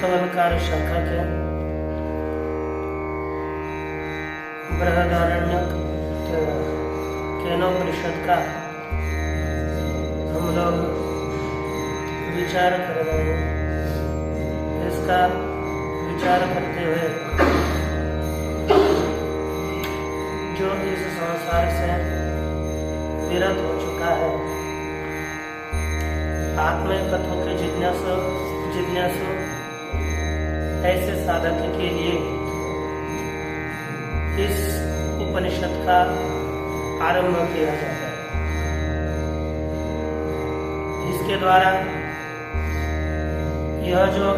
तवलकार शाखा के बृहदारण्यक केनोपनिषद का हम लोग विचार कर रहे हैं। इसका विचार करते हुए जो इस संसार से विरत हो चुका है, आत्म तत्व के जिज्ञासु ऐसे साधक के लिए इस उपनिषद का आरंभ किया जाता है। इसके द्वारा यह जो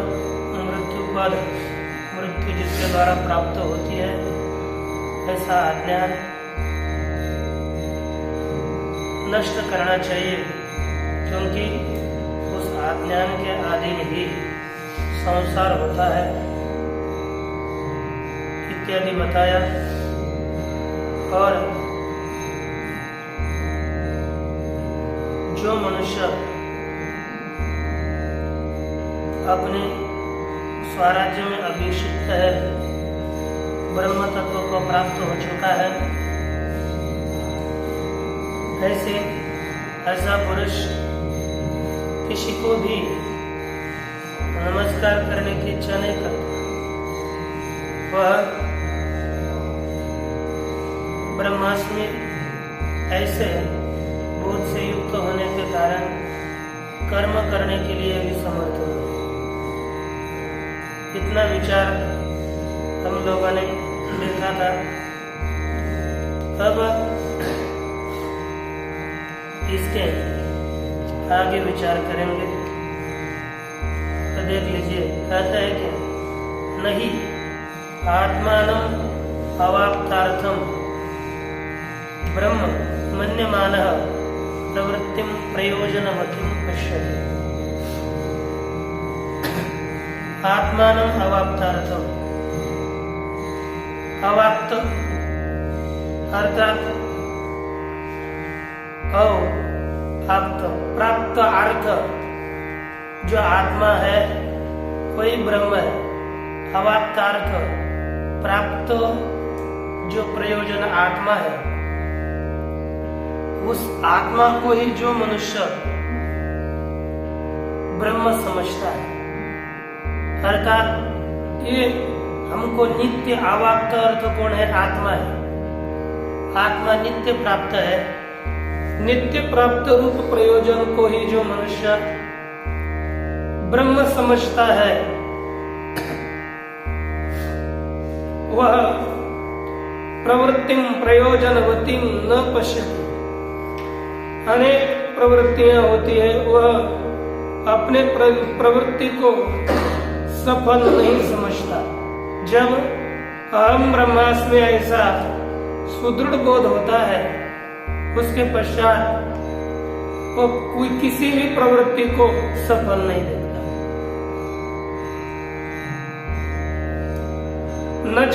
मृत्यु जिसके द्वारा प्राप्त होती है, ऐसा अज्ञान नष्ट करना चाहिए, क्योंकि उस अज्ञान के अधीन ही संसार होता है इत्यादि बताया। और जो मनुष्य अपने स्वराज्य में अभिषिक्त है, ब्रह्म तत्व को प्राप्त हो चुका है, ऐसा पुरुष किसी को भी नमस्कार करने की इच्छा नहीं करता। वह ब्रह्मास्मि ऐसे बोध से युक्त होने के कारण कर्म करने के लिए भी समर्थ हो। इतना विचार हम लोगों ने देखा था। अब इसके आगे विचार करेंगे। तो देख लीजिए, कहता है कि नहीं आत्मानं अवाप्तार्थम ब्रह्म मन्यमानः प्रवृत्तिं प्रयोजनवतीं पश्यति। आत्मानं अवाप्तार्थम, अवाप्त अर्थात अवाप्त प्राप्त अर्थ जो आत्मा है वही ब्रह्म है। अवाप्तार्थ प्राप्त जो प्रयोजन आत्मा है, उस आत्मा को ही जो मनुष्य ब्रह्म समझता है, अर्थात ये हमको नित्य अवाप्त अर्थ कौन है? आत्मा है। आत्मा नित्य प्राप्त है। नित्य प्राप्त रूप प्रयोजन को ही जो मनुष्य ब्रह्म समझता है, वह प्रवृत्तिं प्रयोजनवतीं न पश्यति। अनेक प्रवृत्तियां होती है, वह अपने प्रवृत्ति को सफल नहीं समझता। जब अहम ब्रह्मास्मि ऐसा सुदृढ़ बोध होता है, उसके पश्चात वो कोई किसी भी प्रवृत्ति को सफल नहीं देखता। न च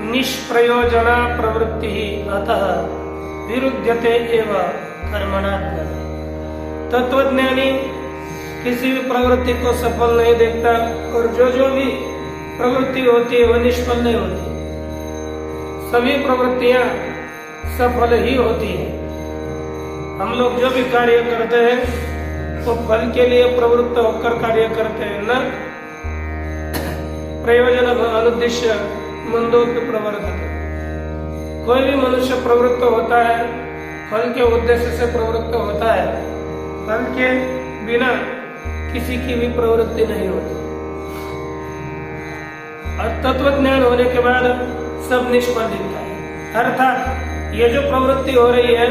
निष्प्रयोजना प्रवृत्ति अतः विरुध्यते एव कर्मणात्मन। तत्वज्ञानी किसी भी प्रवृत्ति को सफल नहीं देखता और जो भी प्रवृत्ति होती है वह निष्फल नहीं होती। सभी प्रवृत्तियां सफल ही होती हैं। हम लोग जो भी कार्य करते हैं वो फल के लिए प्रवृत्त होकर कार्य करते हैं, न प्रयोजन अनुद्देश्य मंदोपि प्रवर्तते। कोई भी मनुष्य प्रवृत्त होता है फल के उद्देश्य से प्रवृत्त होता है, फल के बिना किसी की भी प्रवृत्ति नहीं होती। और तत्वज्ञान होने के बाद सब निष्फल दिखता है। अर्थात ये जो प्रवृत्ति हो रही है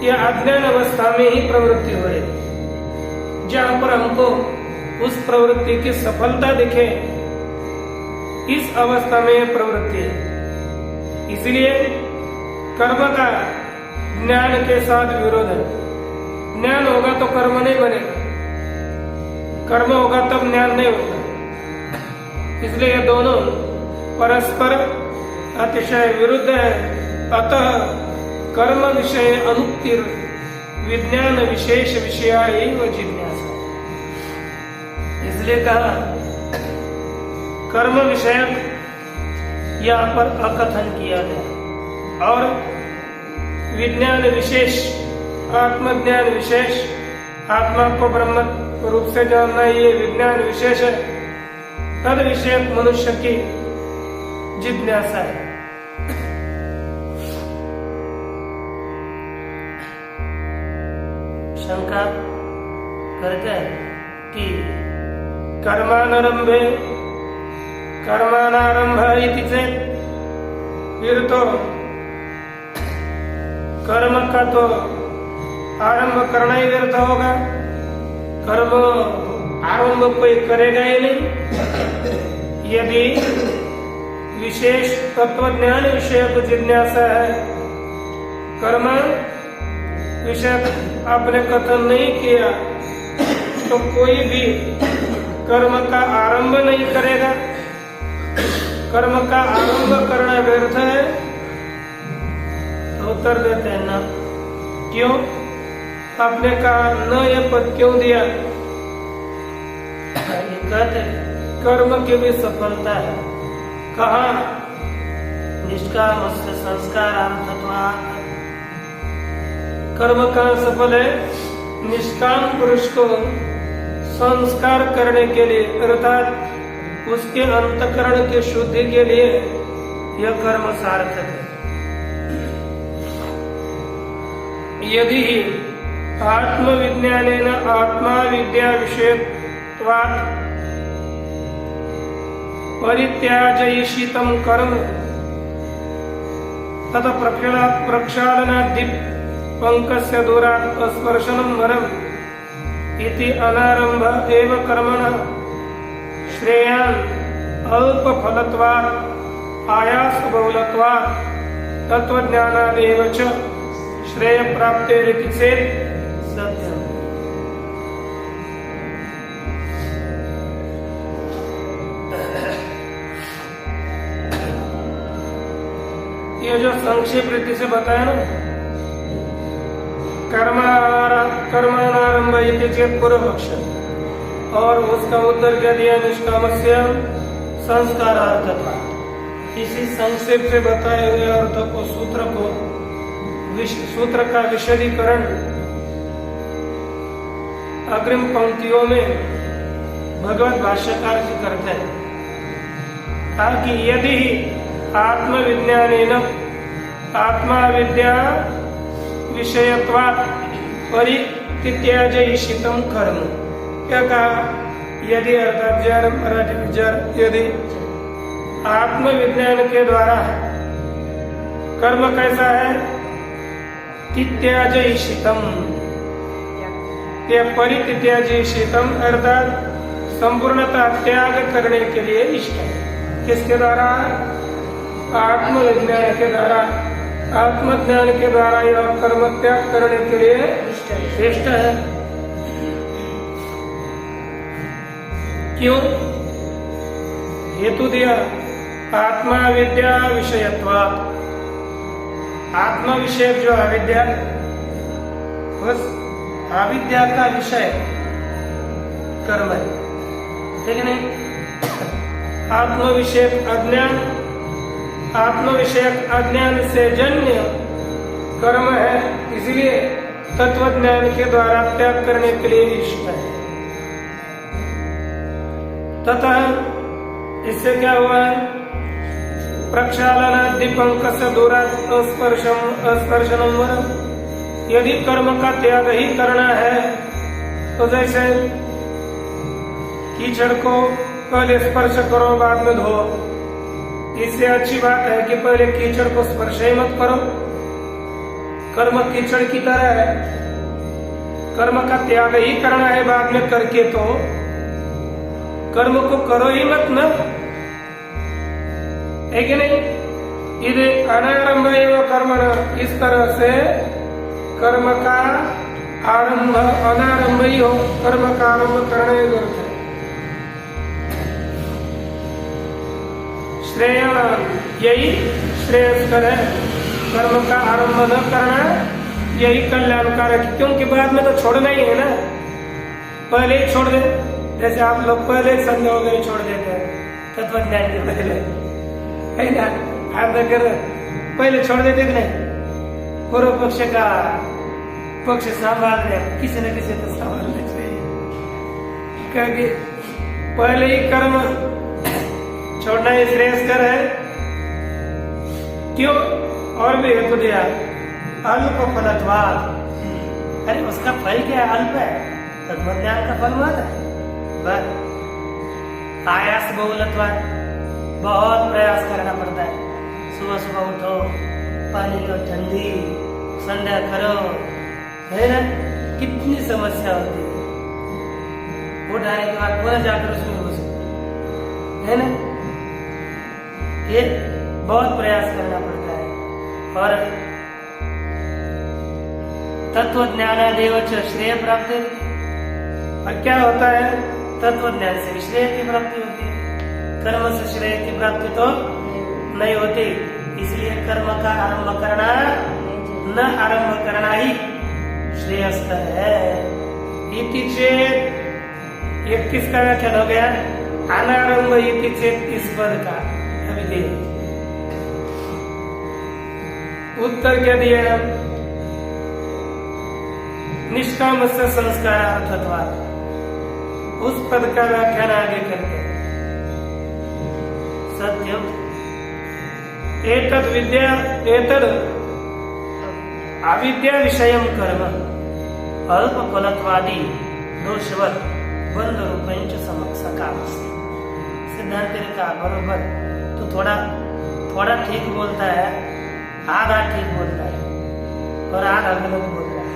यह अज्ञान अवस्था में ही प्रवृत्ति हो रही है, जहां पर हमको उस प्रवृत्ति की सफलता दिखे, इस अवस्था में प्रवृत्ति है। इसलिए कर्म का ज्ञान के साथ विरोध है। ज्ञान होगा तो कर्म नहीं बनेगा, कर्म होगा तब ज्ञान नहीं होगा। इसलिए ये दोनों परस्पर अतिशय विरुद्ध है। अतः कर्म विषय अनुक्तिर विज्ञान विशेष विषया एवं जिज्ञासा। इसलिए कहा कर्म विषयक यहाँ पर अकथन किया गया और विज्ञान विशेष आत्मज्ञान विशेष, आत्मा को ब्रह्म रूप से जानना ये विज्ञान विशेष है। तद विषयक मनुष्य की जिज्ञासा है। शंका करते हैं कि कर्मानारंभे कर्मानारंभ इति चेत्, फिर तो कर्म का तो आरंभ करना ही व्यर्थ होगा, कर्म आरंभ कोई करेगा ही नहीं। यदि विशेष तत्वज्ञान विषय को जिज्ञासा है, कर्म विषय आपने कथन नहीं किया तो कोई भी कर्म का आरंभ नहीं करेगा। कर्म का आरंभ करना व्यर्थ है। तो उत्तर देते हैं ना, क्यों? आपने कहा न यह पद क्यों दिया? ये कहते कर्म की भी सफलता है। कहा निष्काम संस्कारार्थत्वात्। कर्म कहाँ सफल है? निष्काम पुरुष को संस्कार करने के लिए, अर्थात उसके अंतकरण की शुद्धि के लिए यह कर्म सार्थक है। यदि आत्मविज्ञानेन आत्मा विद्या विषयत्वात् परित्याजयिषितं कर्म तत प्रक्षालनाद्धि पंकस्य दूरात् स्पर्शनं वरम् इति अनारंभ एव कर्मणः श्रेयान् अल्प फलत्वात् आयास बहुलत्वात् तत्वज्ञानादेव च श्रेय प्राप्तेरिति चेत् सत्यम्। ये जो संक्षेप रीति से बताया ना, कर्मानारंभ इति चेत् पूर्व पक्ष, और उसका उत्तर क्या दिया? निष्कामस्य संस्कारार्थत्वात्। इसी संक्षेप से बताए हुए अर्थ को सूत्र का विशदीकरण अग्रिम पंक्तियों में भगवत भाष्यकार जी करते हैं। कहा कि यदि आत्मविज्ञानेन आत्मा विद्या विषयत्वात् परित्याजयिषितं कर्म। क्या कहा? यदि अर्थात यदि आत्मविज्ञान के द्वारा कर्म कैसा है? तित्याजयिषितं, परित्याजयिषितं अर्थात संपूर्णतः त्याग करने के लिए इष्ट है। किसके द्वारा? आत्मविज्ञान के द्वारा आत्मज्ञान के द्वारा यह कर्म त्याग करने के लिए श्रेष्ठ है। क्यों? हेतु दिया, आत्मा विद्या विषयत्वात्। आत्मा विषय जो अविद्या, बस अविद्या का विषय कर्म है, ठीक है नहीं? आत्म विषय अज्ञान, आत्म विषयक अज्ञान से जन्य कर्म है, इसलिए तत्वज्ञान के द्वारा त्याग करने के लिए इष्ट है। तथा इससे क्या हुआ? प्रक्षालना दीपंकस्य दूरात् अस्पर्शनम वरम। यदि कर्म का त्याग ही करना है तो जैसे कीचड़ को पहले स्पर्श करो बाद में धो, इससे अच्छी बात है कि पहले कीचड़ को स्पर्श ही मत करो। कर्म कीचड़ की तरह है, कर्म का त्याग ही करना है बाद में करके, तो कर्म को करो ही मत न, है कि नहीं? इधे अनारंभ एवं कर्म, इस तरह से कर्म का आरंभ अनारंभ ही हो, कर्म का आरंभ करना ही व्यर्थ है। श्रेय यही श्रेयस्कर है, कर्म का आरंभ न करना यही कल्याणकारक है, क्योंकि बाद में तो छोड़ना ही है ना, पहले ही छोड़ दे। जैसे आप लोग पहले संदेह हो गए छोड़ देते हैं तत्वज्ञान के पहले, है ना? आप अगर पहले छोड़ देते नहीं, पूर्व पक्ष का पक्ष संभाल रहे, किसी न किसी को संभालना चाहिए, क्योंकि पहले ही कर्म छोड़ना ही श्रेयस्कर है। क्यों? और भी हेतु दिया, अल्प फलत्वात्। अरे उसका फल क्या है? अल्प है, तत्वज्ञान का फल मत है, बस आयास बहुलत्वात्, बहुत प्रयास करना पड़ता है। सुबह सुबह उठो, पानी लो ठंडी, संध्या करो, है ना? कितनी समस्या होती है। उठाने के बाद पुनः जाकर उसमें घुसो, है ना? ये बहुत प्रयास करना पड़ता है। और तत्वज्ञानादेव च श्रेय प्राप्त है। और क्या होता है? तत्वज्ञान से श्रेय की प्राप्ति होती है, कर्म से श्रेय की प्राप्ति तो नहीं होती। इसलिए कर्म का आरंभ करना न आरंभ करना ही श्रेयस्कर है। इति चेत, ये किसका व्याख्यान हो गया? अनारंभ इति चेत, इस पद का अभी दे उत्तर क्या दिया? निष्काम से संस्कारार्थत्वात्, उस पद का व्याख्यान आगे करते हैं। सत्यम एतद विद्या एतद अविद्या विषयम कर्म अल्प फलत्वादि दोषवत बंध रूपेण सकाम। सिद्धांत ने कहा बरोबर, तो थोड़ा ठीक बोलता है, आधा ठीक बोलता है और आधा गलत बोल रहा है।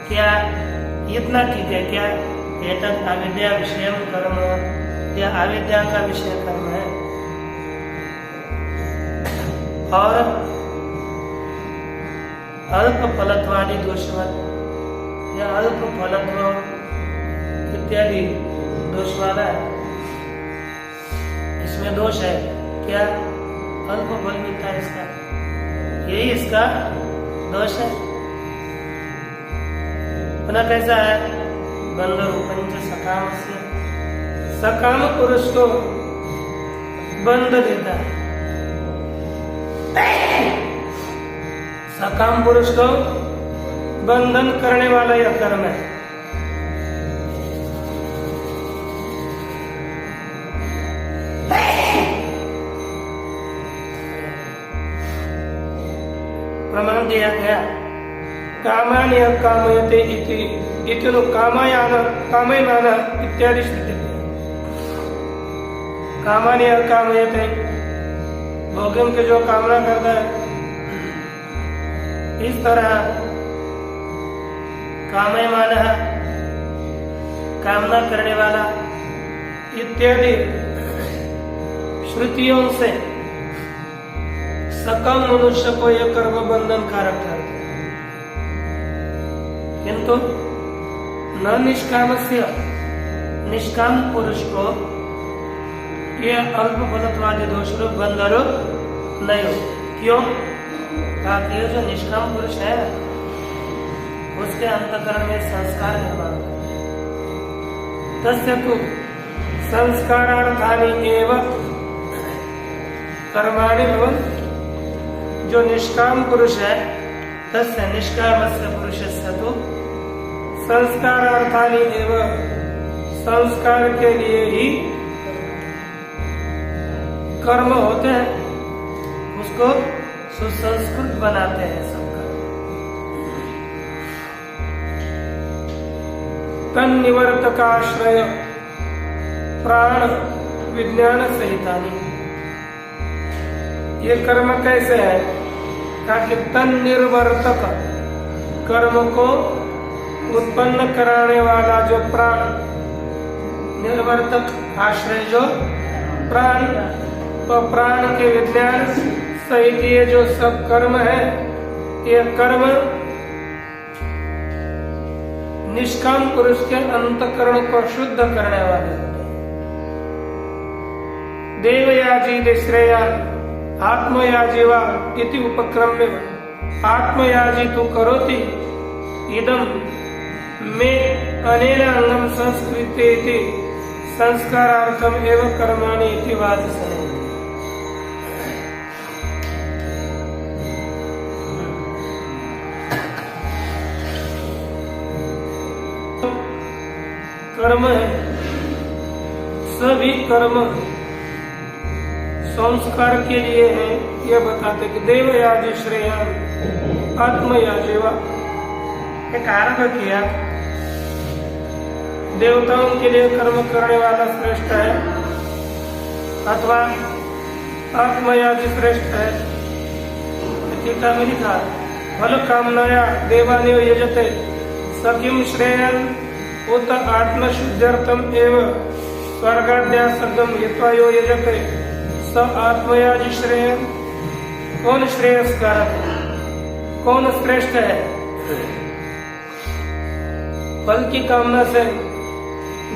क्या इतना ठीक है क्या? एतद अविद्या विषयम कर्म, यह अविद्या का विषय कर्म है। और अल्प फलत्वादि दोषवत, यह अल्प फलत्व इत्यादि दोष वाला है, इसमें दोष है। क्या? अल्प फल मिलता है इसका, यही इसका दोष है। पुनः कैसा है? बंध रूपंच सकाम से, सकाम पुरुष को बंध देता है, सकाम पुरुष को बंधन करने वाला यह कर्म है। प्रमाण दिया गया, कामानि कामयते इति कामयान कामयमान इत्यादि श्रुति। कामानि कामयते, भोगन के जो कामना करता है, इस तरह कामयमान कामना करने वाला इत्यादि श्रुतियों से सकम मनुष्य को यह कर्म बंधन कारक ठहरता है, किंतु न निष्काम पुरुष को यह अल्प फलत्वादी दोष रूप बंधन नहीं हो। क्यों? ताकि जो निष्काम पुरुष है उसके अंतःकरण में संस्कार निर्माण होता है। तस्य तु संस्कारार्थानि एव कर्माणि भवन्ति। जो निष्काम पुरुष है तस्य निष्कामस्य पुरुषस्य तु संस्कारार्थानि एव, संस्कार के लिए ही कर्म होते हैं, उसको सुसंस्कृत बनाते हैं सब कर्म। तन्निवर्तकाश्रय प्राण विज्ञान सहितानि। ये कर्म कैसे है? ताकि तन्निर्वर्तक, कर्म को उत्पन्न कराने वाला जो प्राण, निर्वर्तक आश्रय जो प्राण, तो प्राण के विज्ञान सहित ये जो सब कर्म है, ये कर्म निष्काम पुरुष के अंतःकरण को शुद्ध करने वाले होते हैं। देवयाजी श्रेया आत्मयाजी वा इति उपक्रम में आत्मयाजी तु करोति इदम में अनेन अंगम संस्कृते इति संस्कारार्थम एव कर्माणि इति वादिसने। कर्म है, सभी कर्म संस्कार के लिए है। यह बताते कि देवयाजी श्रेया आत्मयाजी वा, एक आरंभ किया देवताओं के लिए कर्म करने वाला श्रेष्ठ है अथवा आत्मयाजी श्रेष्ठ है। टीका में लिखा फल कामनाया देवानिव यजते सकिम श्रेयन उत आत्मशुद्ध्यर्थम एव स्वर्गाद्या शब्दम यत्वा यो यजते स आत्मयाजी श्रेय। कौन श्रेयस्कारक है, कौन श्रेष्ठ है? फल की कामना से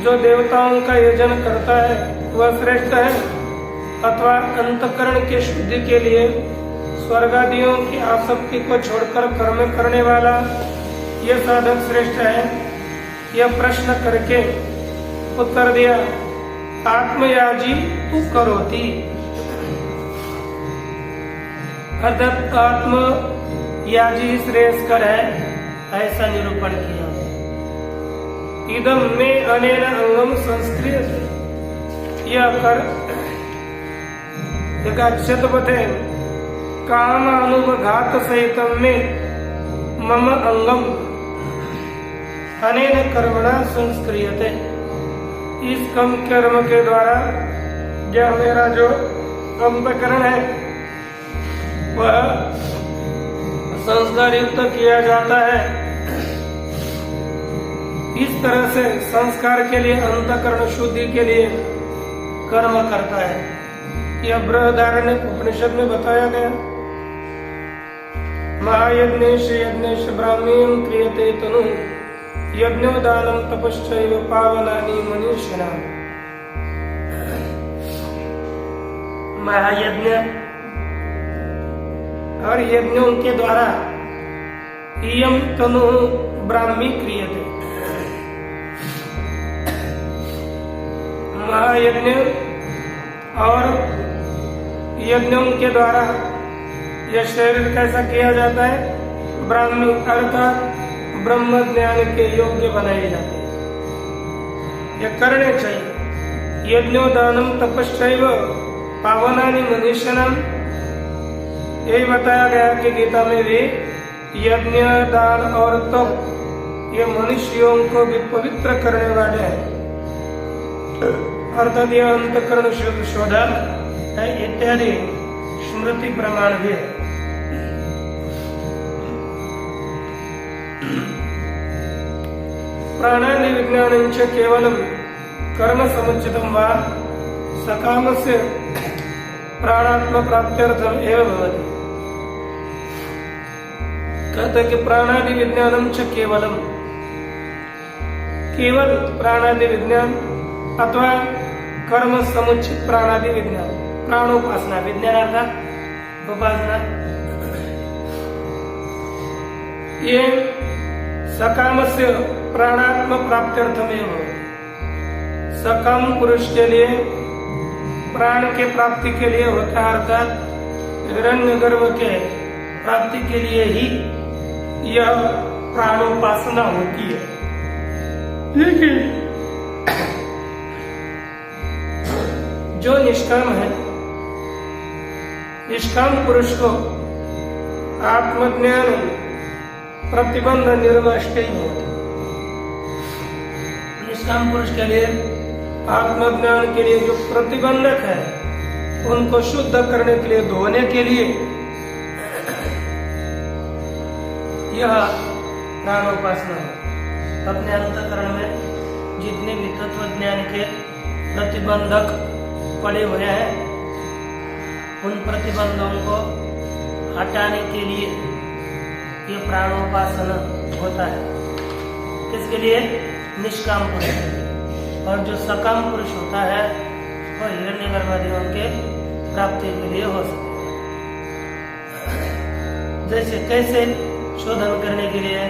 जो देवताओं का यजन करता है वह श्रेष्ठ है, अथवा अंतःकरण की शुद्धि के लिए स्वर्गादियों की आसक्ति को छोड़कर कर्म करने वाला यह साधक श्रेष्ठ है। यह प्रश्न करके उत्तर दिया आत्मयाजी तू करोति, अर्थात आत्मयाजी श्रेयस्कर है, ऐसा निरूपण किया। इदम में अनेन अंगम संस्कृत, यह कर शतपथे काम अनुघात सहितम में मम अंगम अनेन कर्मणा संस्क्रियते। इस कम कर्म के द्वारा यह मेरा जो अंतःकरण है वह संस्कार युक्त किया जाता है। इस तरह से संस्कार के लिए, अंतःकरण शुद्धि के लिए कर्म करता है। यह बृहदारण्य उपनिषद में बताया गया। महायज्ञेश यज्ञेश ब्राह्मीण क्रियते तनु यज्ञो दानम तपश्चैव पावनानि मनीषिणाम्। महायज्ञ और यज्ञों के द्वारा इयम तनु ब्राह्मी क्रियते। महायज्ञ और यज्ञों के द्वारा यह शरीर कैसा किया जाता है? ब्राह्मी अर्थात ब्रह्म ज्ञान के योग्य बनाए जाते हैं। यह करने चाहिए। यज्ञो दानम तपश्चैव पावनानि मनीषिणाम्, यही बताया गया कि गीता में भी यज्ञ, दान और तप ये मनुष्यों को भी पवित्र करने वाले हैं, अर्थात यह अंतःकरण शोधन है इत्यादि स्मृति प्रमाण भी है। प्राणादि विज्ञानञ्च केवलं कर्म समुचितं वा सकामस्य प्राणात्म प्राप्त्यर्थम एव भवति। कहते कि प्राणादि विज्ञानम च केवलम, केवल प्राणादि विज्ञान अथवा कर्म समुचित प्राणादि विज्ञान, प्राणोपासना, विज्ञान अर्थात उपासना, ये सकामस्य प्राणात्म प्राप्त्यर्थमेव, सकाम पुरुष के लिए प्राण के प्राप्ति के लिए होता है, अर्थात हिरण्यगर्भ के प्राप्ति के लिए ही यह प्राणोपासना होती है। लेकिन जो निष्काम है, निष्काम पुरुष को आत्मज्ञान प्रतिबंध निर्वष्ट ही होता। निष्काम पुरुष के लिए आत्मज्ञान के लिए जो प्रतिबंधक है उनको शुद्ध करने के लिए, धोने के लिए यह प्राणोपासना है। अपने अंतःकरण में जितने भी तत्व ज्ञान के प्रतिबंधक पड़े हुए हैं उन प्रतिबंधों को हटाने के लिए ये प्राणोपासना होता है। किसके लिए? निष्काम पुरुष। और जो सकाम पुरुष होता है वह हिरण्यगर्भादियों के प्राप्ति के लिए हो सकता है। जैसे कैसे शोधन करने के लिए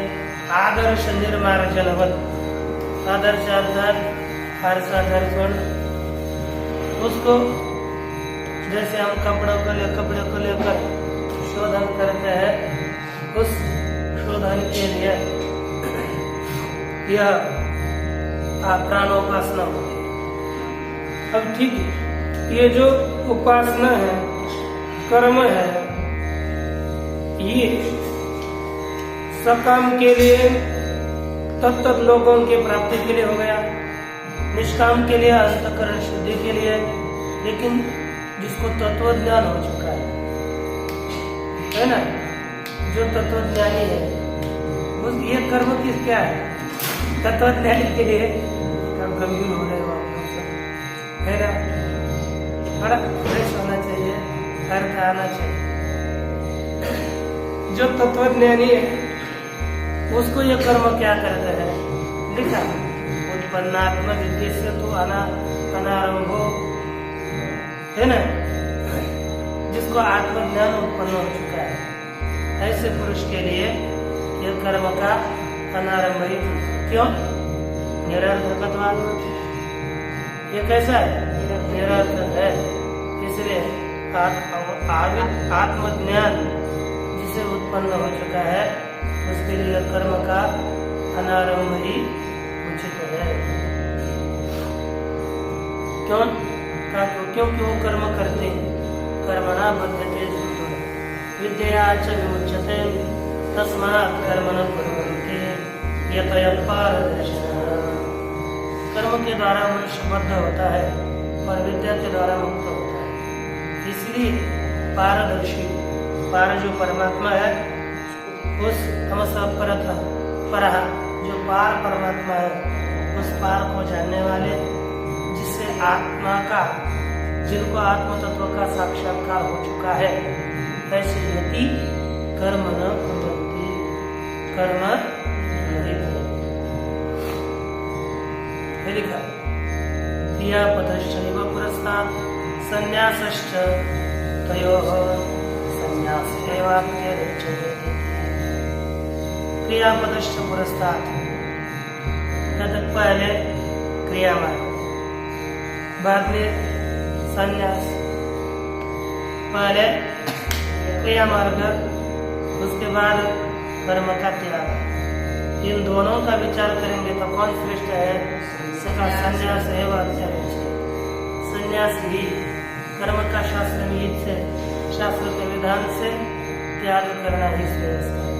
आदर्श निर्मार्जनवत, आदर्श अर्थात फारसा दर्पण, उसको जैसे हम कपड़े को लेकर शोधन करते हैं, उस शोधन के लिए यह प्राणोपासना होती है। अब ठीक है, ये जो उपासना है, कर्म है, ये सकाम के लिए तत्त लोगों के प्राप्ति के लिए हो गया, निष्काम के लिए अंतःकरण शुद्धि के लिए। लेकिन जिसको तत्व ज्ञान हो चुका है ना, जो तत्व ज्ञानी है, उस ये कर्म किस क्या है? तत्व ज्ञानी के लिए कब गंभीर हो रहे हो है ना, बड़ा फ्रेश होना चाहिए, अर्थ आना चाहिए। जो तत्व ज्ञानी है उसको ये कर्म क्या करते हैं? लिखा उत्पन्नात्मक उद्देश्य तो अनारंभो है ना, जिसको आत्मज्ञान उत्पन्न हो चुका है, ऐसे पुरुष के लिए यह कर्म का अनारंभ ही। क्यों? निरर्थकत्वाद। ये कैसा है? निरर्थक है। इसलिए आत्मज्ञान जिसे उत्पन्न हो चुका है उसके लिए कर्म का अनारंभ ही उचित है। क्यों? क्योंकि वो कर्म करते हैं, कर्मणा बद्धते विद्या च विमुच्यते तस्मात् कर्म न कुर्वन्ति यतः पारदर्शिनः। कर्म के द्वारा मनुष्य बद्ध होता है और विद्या के द्वारा मुक्त होता है। इसलिए पारदर्शी, पार जो परमात्मा है, उस तमसा परः जो पार परमात्मा है, उस पार को जानने वाले, जिससे आत्मा का, जिनको आत्म तत्व का साक्षात्कार हो चुका है, ऐसे यति कर्म न कुर्वन्ति, कर्म नहीं करते। लिखा क्रियापदश्चैव पुरस्तात् संन्यासश्च तयोः संन्यास एवाप्यरिच्यते। क्रियापदश्च पुरस्तात्, पहले क्रिया मार्ग, बाद में संन्यास। पहले क्रिया मार्ग, उसके बाद कर्म का त्याग। इन दोनों का विचार करेंगे तो कौन श्रेष्ठ है? इसका संन्यास है वह श्रेष्ठ। संन्यास ही कर्म का शास्त्र विहित से, शास्त्र के विधान से त्याग करना ही श्रेष्ठ है।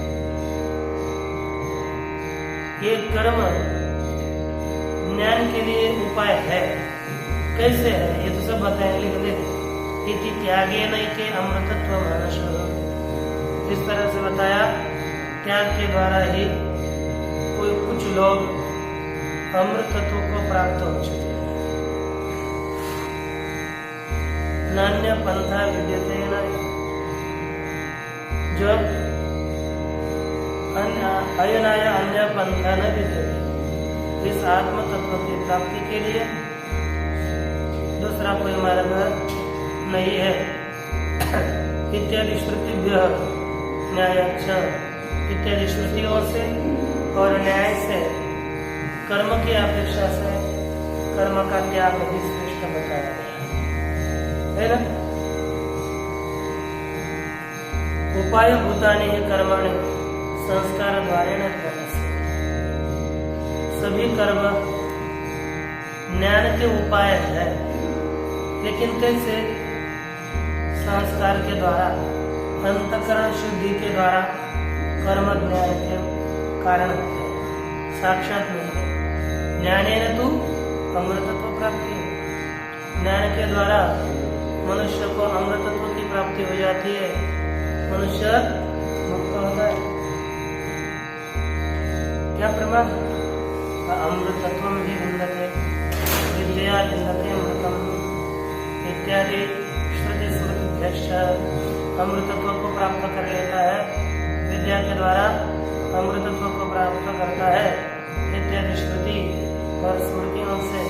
ये कर्म ज्ञान के लिए उपाय है। कैसे है ये तो सब बताएंगे, लिख दे। इति त्यागे नहीं के अमृतत्व मानस, इस तरह से बताया, त्याग के द्वारा ही कोई कुछ लोग अमृतत्व को प्राप्त हो चुके हैं। नान्य पंथा विद्यते न, जो अयनाय अन्य पंथा न विद्यते। इस आत्म तत्व की प्राप्ति के लिए दूसरा कोई मार्ग नहीं है। इत्यादि श्रुतिभ्य न्यायाच्च, इत्यादि श्रुतियों से और न्याय से कर्म की अपेक्षा से कर्म का त्याग भी श्रेष्ठ बताया गया है ना। उपाय भूतानि कर्माणि संस्कार द्वारेण ज्ञानस्य। सभी कर्म ज्ञान के उपाय है, लेकिन कैसे? संस्कार के द्वारा, अंतःकरण शुद्धि के द्वारा कर्म ज्ञान के कारण होते हैं, साक्षात नहीं है। ज्ञानेन तु अमृतत्व प्राप्ति है। ज्ञान के द्वारा मनुष्य को अमृतत्व की प्राप्ति हो जाती है, मनुष्य मुक्त होता है। क्या प्रमाण? अमृतत्व भी विन्दते विद्या विन्दते अमृतम इत्यादि श्रुति स्मृतिभ्यश्च अमृतत्व को प्राप्त कर लेता है, विद्या के द्वारा अमृतत्व को प्राप्त करता है। इत्यादि श्रुति और स्मृतियों से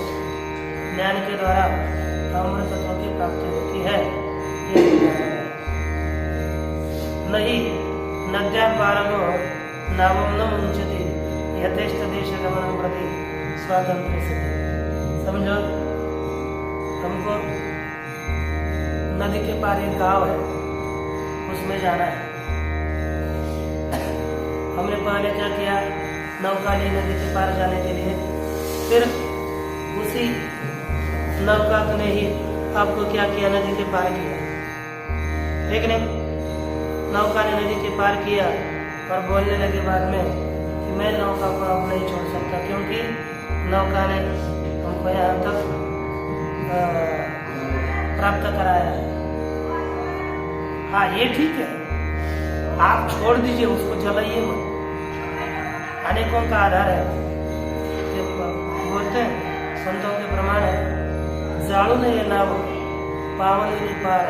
ज्ञान के द्वारा अमृतत्व की प्राप्ति होती है। नहीं नद्या पारगो नावम न मुंचति यथेष्ट देश गमन प्रति स्वातंत्र से। समझो, हमको नदी के पार एक गांव है, उसमें जाना है। हमने पहले क्या किया? नौका ली नदी के पार जाने के लिए। फिर उसी नौका ने ही आपको क्या किया? नदी के पार किया, ठीक नहीं? नौका ने नदी के पार किया और बोलने लगे बाद में कि मैं नौका को अब नहीं छोड़ सकता, क्योंकि नौका ने हमको यहाँ तक प्राप्त कराया है। हाँ, ये ठीक है, आप छोड़ दीजिए, उसको जलाइए मत। अनेकों का आधार है, बोलते हैं संतों के प्रमाण है, जाड़ू ने ये नाव पावन पार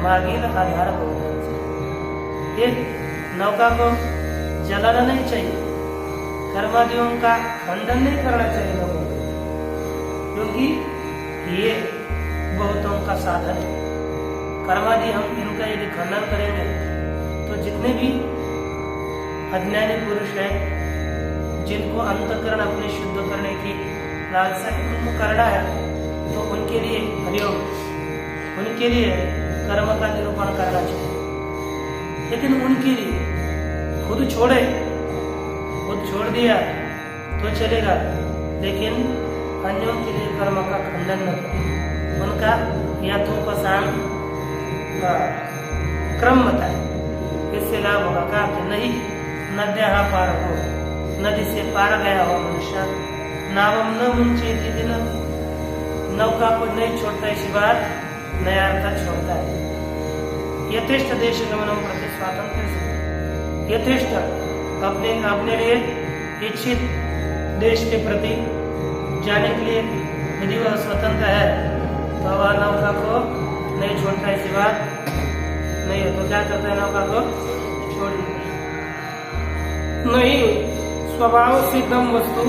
मागिल आधार बोलते हैं। ये नौका को जलाना नहीं चाहिए, कर्मादियों का खंडन नहीं करना चाहिए लोगों को, क्योंकि ये बहुतों का साधन है। कर्मादि हम इनका यदि खंडन करेंगे तो जितने भी अज्ञानी पुरुष हैं, जिनको अंतःकरण अपने शुद्ध करने की लालसा उनको करना है, तो उनके लिए हरिओम, उनके लिए कर्म का निरूपण करना चाहिए। लेकिन उनके लिए खुद छोड़े, खुद छोड़ दिया तो चलेगा, लेकिन अन्यों के लिए कर्म का खंडन न करें। उनका यथोपसान क्रम बताए, इससे लाभ होगा। कहा कि नहीं नद्या पार हो, नदी से पार गया हो मनुष्य, नावम न मुंचेति दिन, नौका को नहीं छोड़ता, इसी बात नया अर्थ छोड़ता है। यथेष्ट देश गमनम प्रति स्वातंत्र से, यथेष्ट अपने लिए इच्छित देश के प्रति जाने के लिए यदि वह स्वतंत्र है तो वह नौका को नहीं छोड़ता, इसी बात नहीं है तो क्या करता है? नौका को छोड़ देता है। नहीं स्वभाव सिद्धम वस्तु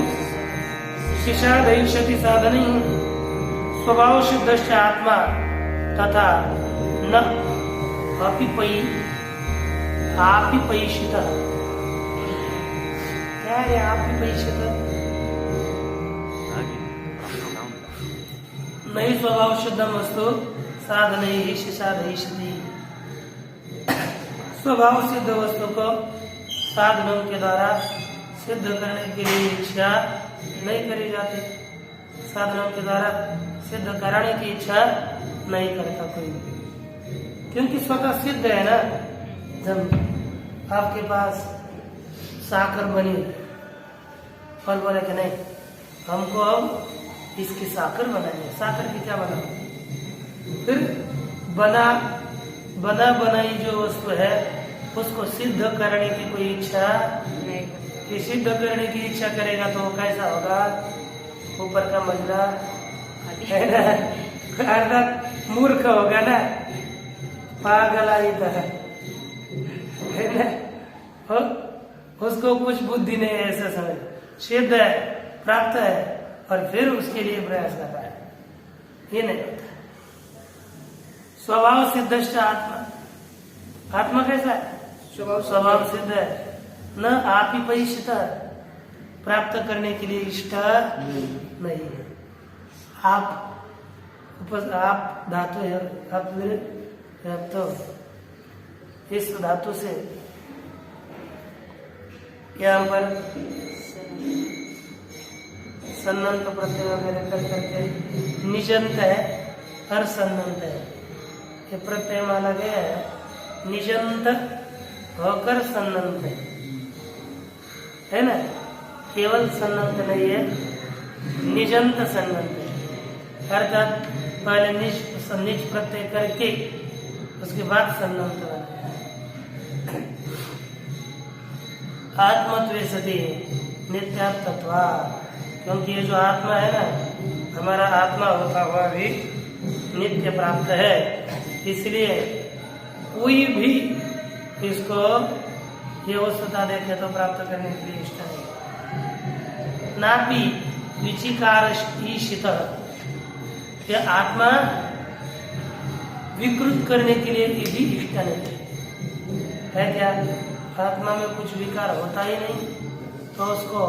शिशादयिष्यति साधन, स्वभाव सिद्ध आत्मा तथा न आपिपैषित। क्या है आपिपैषित? नहीं स्वभाव सिद्ध वस्तु साधन ही शिशादयिष्यति। स्वभाव सिद्ध वस्तु को साधनों के द्वारा सिद्ध करने के लिए इच्छा नहीं करी जाती, साधनों के द्वारा सिद्ध कराने की इच्छा नहीं करता कोई, क्योंकि स्वतः सिद्ध है ना। जब आपके पास साकर बनी और बोले कि नहीं हमको अब इसकी साकर बनानी है, साकर की क्या बना? फिर बनाई जो वस्तु है उसको सिद्ध करने की कोई इच्छा नहीं, कि सिद्ध करने की इच्छा करेगा तो कैसा होगा? ऊपर का मंजला है ना, अर्थात मूर्ख होगा ना, पागल आई तरह है ना। उसको कुछ बुद्धि नहीं है ऐसा समझ, सिद्ध है, प्राप्त है, और फिर उसके लिए प्रयास कर रहा है, ये नहीं होता। स्वभाव सिद्ध आत्मा, आत्मा कैसा है? स्वभाव सिद्ध है, न आप ही पैशित, प्राप्त करने के लिए इष्ट नहीं है। आप धातु है, आप तो इस धातु से यहाँ पर सन्नंत प्रत्यय वगैरह कर करके निजंत है और सन्नंत है, ये प्रत्यय माना गया है, निजंत होकर सन्नंत है ना, केवल सन्नंत नहीं है, निजंत सन्नंत है, अर्थात पहले निज प्रत्यय करके उसके बाद सन्नंत बना। आत्मत्वे सति नित्यात्मत्वा, क्योंकि ये जो आत्मा है ना, हमारा आत्मा होता हुआ भी नित्य प्राप्त है, इसलिए कोई भी इसको ये वस्तुता देखे तो प्राप्त करने के लिए इष्ट नहीं। नापि विचिकार ईशित, यह आत्मा विकृत करने के लिए भी इष्ट नहीं है। क्या आत्मा में कुछ विकार होता ही नहीं, तो उसको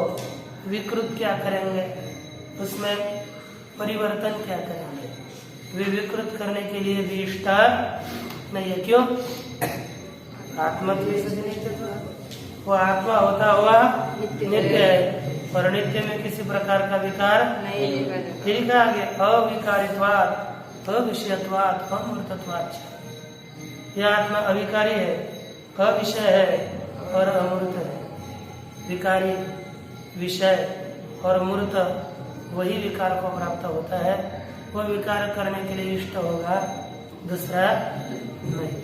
विकृत क्या करेंगे, उसमें परिवर्तन क्या करेंगे, वे विकृत करने के लिए भी इष्ट नहीं है। क्यों? आत्मा वो आत्मा होता हुआ नित्य है, और नित्य में किसी प्रकार का विकार नहीं। फिर कहा गया अविकारित्वात्, अविषयत्वात्, अमूर्तत्वात्। यह आत्मा अविकारी है, अविषय है और अमूर्त है। विकारी, विषय और मूर्त वही विकार को प्राप्त होता है, वो विकार करने के लिए इष्ट होगा, दूसरा नहीं।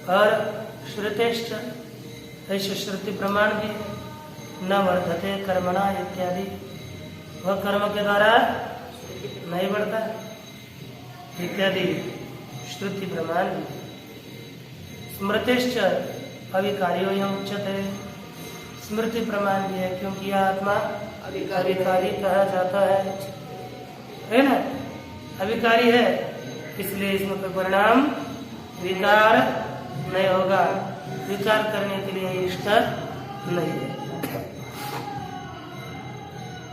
और श्रुतेश्च, ऐसे श्रुति प्रमाण भी न वर्धते कर्मणा इत्यादि, वह कर्म के द्वारा नहीं बढ़ता इत्यादि श्रुति प्रमाण भी। स्मृतिश्च अविकार्यो यम उच्यते, स्मृति प्रमाण भी है, क्योंकि यह आत्मा अविकारी कहा जाता है ना, अविकारी है, इसलिए इसमें कोई परिणाम विकार नहीं होगा, विकार करने के लिए इष्ट नहीं है।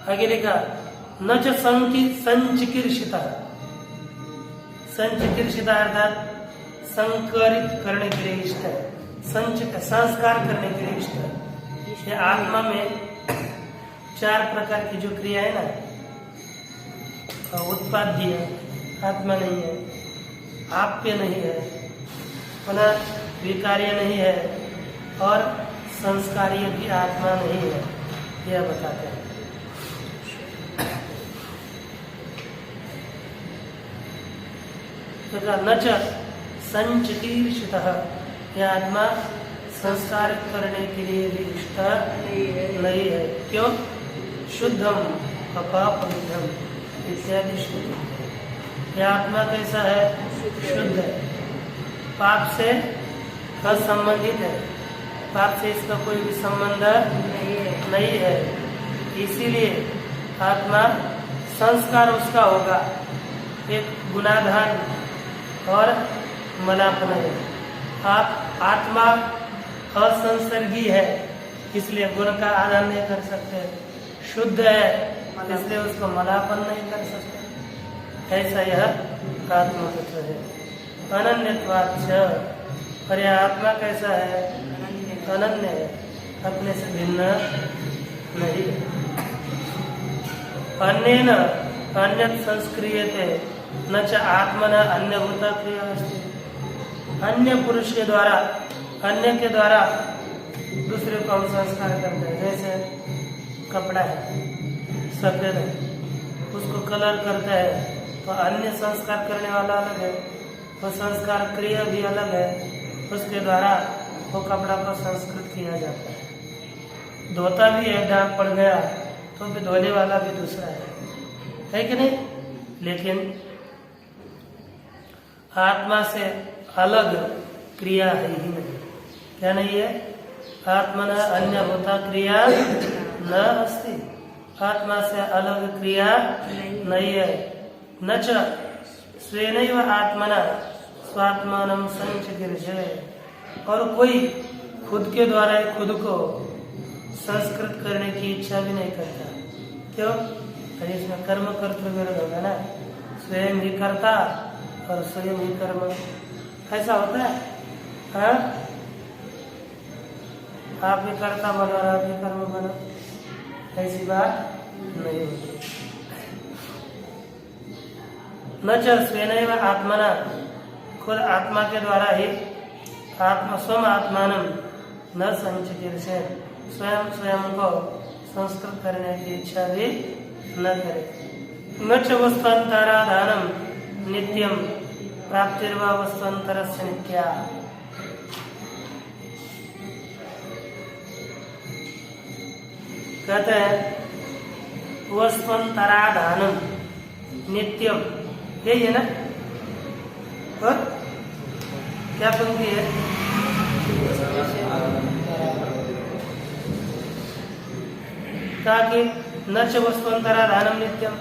आगे लिखा न च संचिकीर्षिता, संचिकीर्षिता अर्थात संकरित करने के लिए इष्ट है, संस्कार करने के लिए इष्ट है। ये आत्मा में 4 प्रकार की जो क्रिया है ना, उत्पाद्य आत्मा नहीं है, आप्य नहीं है, पुनः विकार्य नहीं है, और संस्कार्य भी आत्मा नहीं है, यह बताते हैं। तो न च संचिकीर्षितः, यह आत्मा संस्कार करने के लिए भी इष्ट नहीं है। क्यों? शुद्धम अपापविद्धम इत्यादि शुद्ध। यह आत्मा कैसा है? शुद्ध है, पाप से असंबंधित है, पाप से इसका कोई भी संबंध नहीं है, इसीलिए आत्मा संस्कार उसका होगा एक गुणाधान और मलापन है। आप आत्मा असंसर्गी है, इसलिए गुण का आदान नहीं कर सकते, शुद्ध है इसलिए उसको मलापन नहीं कर सकते, ऐसा यह आत्मा तत्व है। अनन्यत्वाच्च, और यह आत्मा कैसा है? अनन्य है, अपने से भिन्न नहीं। अन्येन अन्यत् संस्क्रियते न च आत्मना अन्यभूता क्रिया अस्ति, अन्य पुरुष के द्वारा, अन्य के द्वारा दूसरे को हम संस्कार करते हैं। जैसे कपड़ा है सफेद है, उसको कलर करता है, तो अन्य संस्कार करने वाला अलग है, वो संस्कार क्रिया भी अलग है, उसके द्वारा वो कपड़ा को संस्कृत किया जाता है। धोता भी है, दाग पड़ गया तो भी धोने वाला भी दूसरा है कि नहीं? लेकिन आत्मा से अलग क्रिया है ही नहीं, क्या नहीं है? आत्मना अन्य होता क्रिया न अस्ति, आत्मा से अलग क्रिया नहीं है। न च स्वेनैव आत्मना स्वात्मानं संचिकीर्षे, और कोई खुद के द्वारा खुद को संस्कृत करने की इच्छा भी नहीं करता। क्यों? अरे इसमें कर्म कर्तव्य विरोध होगा ना, स्वयं ही करता और स्वयं ही कर्म, ऐसा होता है? हाँ, आप भी कर्ता बनो और आप भी कर्म बनो, ऐसी बात नहीं होती। न च स्वेनैव आत्मना, खुद आत्मा के द्वारा ही आत्मा स्वयं आत्मानं न संचिकीर्षे, स्वयं स्वयं को संस्कृत करने की इच्छा भी न करे। न च वस्त्वन्तराधानं नित्यं प्राप्तिर्वा वस्त्वन्तरस्य नित्या, कहते हैं वस्त्वन्तराधानं नित्यम, यही है ना? और क्या पंक्ति है? ताकि न च वस्तुअंतराधानम नित्यम,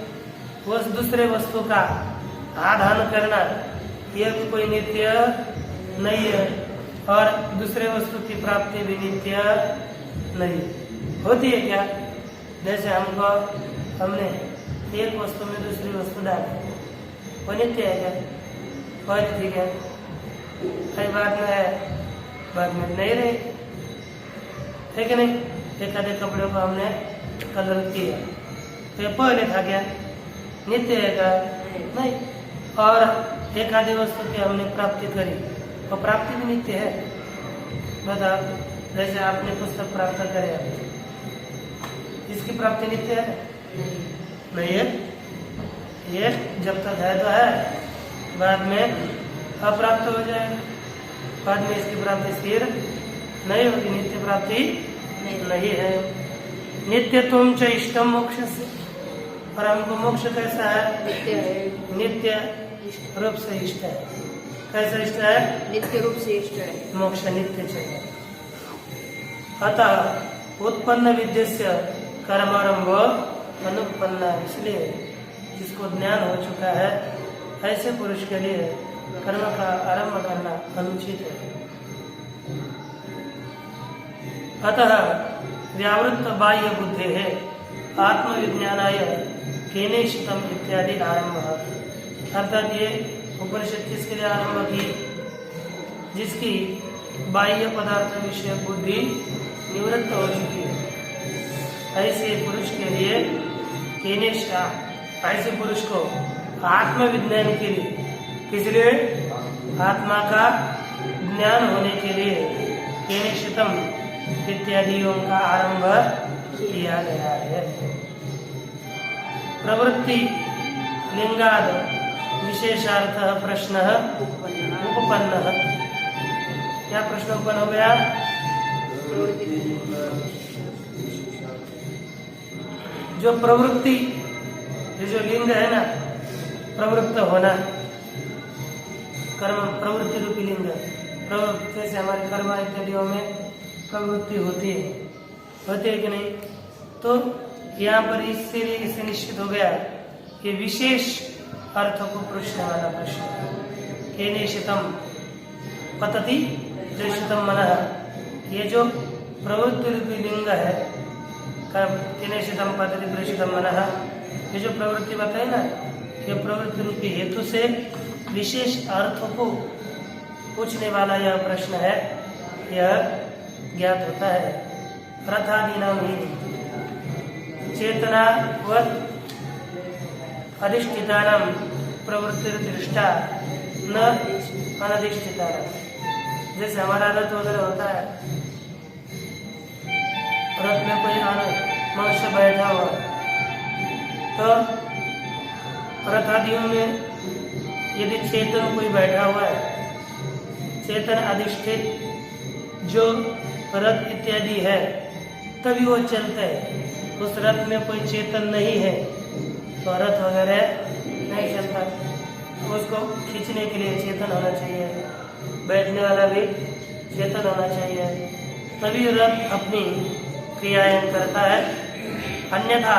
वह दूसरे वस्तु का आधान करना यह भी कोई नित्य नहीं है, और दूसरे वस्तु की प्राप्ति भी नित्य नहीं होती है। क्या? जैसे हमने एक वस्तु में दूसरी वस्तु डाली, वो नित्य है क्या? वह ठीक है, कई बात में है, बाद में नहीं रही, है कि नहीं? एक आधे कपड़े को हमने कलर किया तो ये पहले था क्या? नित्य है क्या? नहीं। और एक आधे वस्तु की हमने प्राप्ति करी, और प्राप्ति भी नित्य है। बताओ, जैसे आपने पुस्तक प्राप्त करे, इसकी प्राप्ति नित्य है? नहीं है। ये जब तक है तो है, बाद में अप्राप्त हो जाएगा, बाद में इसकी प्राप्ति स्थिर नहीं होगी, नित्य प्राप्ति नहीं है। नित्य तुम च इष्टम मोक्ष से, और हमको मोक्ष कैसा है? नित्य रूप से इष्ट है। कैसा इष्ट है? नित्य रूप से इष्ट है। मोक्ष नित्य चाहिए। अतः उत्पन्न विद्यस्य कर्मारंभ अनुपन्ना, इसलिए जिसको ज्ञान हो चुका है ऐसे पुरुष के लिए कर्म का आरंभ करना अनुचित है। अतः व्यावृत्त बाह्य बुद्धि है आत्मविज्ञानाय केनेशितम इत्यादि आरंभ, अर्थात ये उपनिषद किसके लिए आरंभ की? जिसकी बाह्य पदार्थ विषय बुद्धि निवृत्त हो चुकी है, ऐसे पुरुष के लिए केनेशा, ऐसे पुरुष को आत्मविज्ञान के लिए, किस लिए? आत्मा का ज्ञान होने के लिए केनेशितम इत्यादियों का आरंभ किया गया है। प्रवृत्ति लिंगाद विशेषार्थ प्रश्न उपपन्न। क्या प्रश्न उत्पन्न हो गया? जो प्रवृत्ति, ये जो लिंग है ना, प्रवृत्त होना, कर्म प्रवृत्ति रूपी लिंग, जैसे हमारे कर्म इत्यादियों में प्रवृत्ति होती है कि नहीं? तो यहाँ पर इससे निश्चित हो गया कि विशेष अर्थ को पूछने वाला प्रश्न, केनेशितम पतति प्रेषितम मनः, ये जो प्रवृत्ति रूपी लिंग है, केनेशितम पतति प्रेषितम मनः, ये जो प्रवृत्ति बताए ना, ये प्रवृत्ति रूपी हेतु से विशेष अर्थ को पूछने वाला यह प्रश्न है, यह ज्ञात होता है। रथादि नाम ही चेतनावत् अधिष्ठितानां प्रवृत्तिर्दृष्टा न अनधिष्ठितानां। जैसे हमारा रथ वगैरह होता है, रथ में कोई मनुष्य बैठा हुआ, तो रथादियों में यदि चेतन कोई बैठा हुआ है, चेतन अधिष्ठित जो रथ इत्यादि है, तभी वो चलता है। उस रथ में कोई चेतन नहीं है तो रथ वगैरह नहीं चलता। उसको खींचने के लिए चेतन होना चाहिए, बैठने वाला भी चेतन होना चाहिए, तभी रथ अपनी क्रियाएं करता है, अन्यथा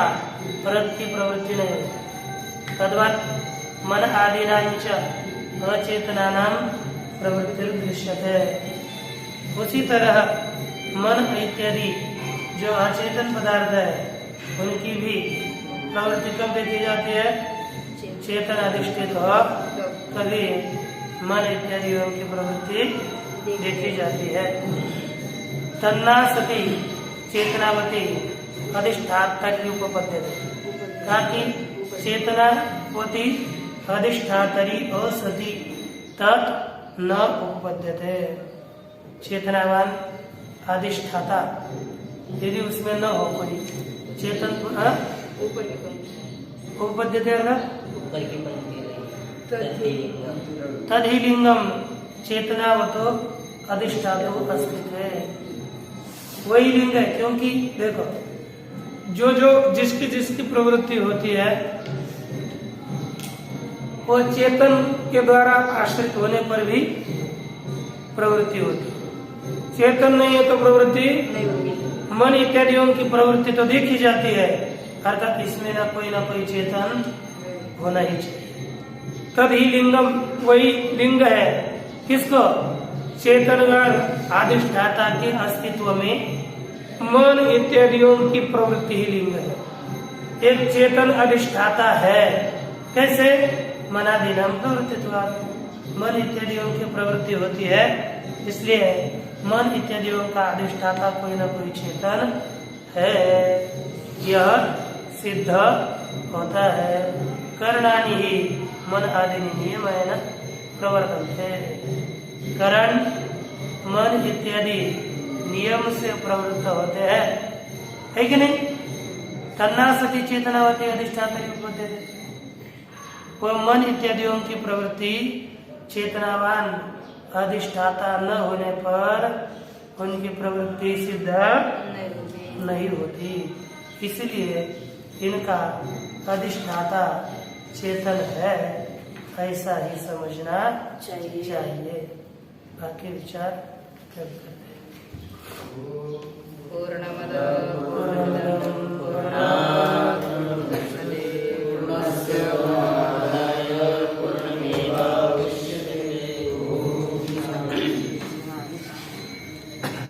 रथ की प्रवृत्ति नहीं। तद्वत् मन आदिनांच अचेतनानां प्रवृत्ति दृश्यते। उसी तरह मन इत्यादि जो अचेतन पदार्थ है उनकी भी प्रवृत्ति कब देखी जाती है? चेतन अधिष्ठित हो तभी मन इत्यादि की प्रवृत्ति देखी जाती है। तन्ना सती चेतनावती अधिष्ठात्री उपपद्यते, ताकि चेतनावती अधिष्ठातरी और सती तत् न उपपद्यते। चेतनावान अधिष्ठाता यदि उसमें न हो कोई चेतन उपपद्यते तदहि लिंगम चेतनावतो अधिष्ठातो अस्तित्व है, वही लिंग है। क्योंकि देखो जो जो जिसकी प्रवृत्ति होती है वो चेतन के द्वारा आश्रित होने पर भी प्रवृत्ति होती है। चेतन नहीं है तो प्रवृत्ति नहीं होगी। मन इत्यादियों की प्रवृत्ति तो देखी जाती है, अर्थात इसमें ना कोई चेतन होना ही चाहिए। तद ही लिंगम, वही लिंग है किसको? चेतनगण अधिष्ठाता के अस्तित्व में मन इत्यादियों की प्रवृत्ति ही लिंग है। एक चेतन अधिष्ठाता है, कैसे? मनादिनाम प्रवृत्तित्वात्, मन इत्यादियों की प्रवृत्ति होती है, इसलिए मन इत्यादियों का अधिष्ठाता कोई न कोई चेतन है, यह सिद्ध होता है। करणानि ही मन आदि नियमेन प्रवर्तन्ते, करण मन इत्यादि नियम से प्रवृत्त होते हैं, है कि नहीं? तन्ना सती चेतनावती अधिष्ठात्री उपपद्यते, वो मन इत्यादियों की प्रवृत्ति चेतनावान अधिष्ठाता न होने पर उनकी प्रवृत्ति सिद्ध नहीं होती, इसलिए इनका अधिष्ठाता चेतन है, ऐसा ही समझना चाहिए। बाकी विचार करते हैं। पूर्णमद